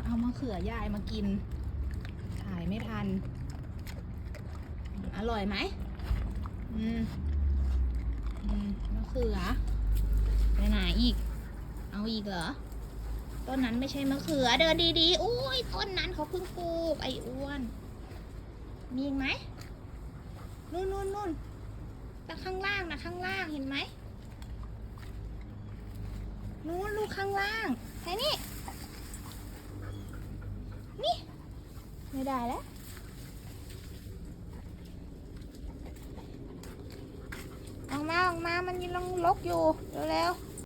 เอามะเขือยายมากินถ่ายไม่ทันอร่อยไหมมะเขือไปไหนอีกเอาอีกเหรอต้นนั้นไม่ใช่มะเขือเดินดีๆอุ้ยต้นนั้นเขาเพิ่งปลูกไอ้อ้วนมีอีกไหมนู่นแต่ข้างล่างนะข้างล่างเห็นไหมนู่นลูกข้างล่างแค่นี้นี่ไม่ได้แล้วออกมามันยังลกอยู่เร็วๆ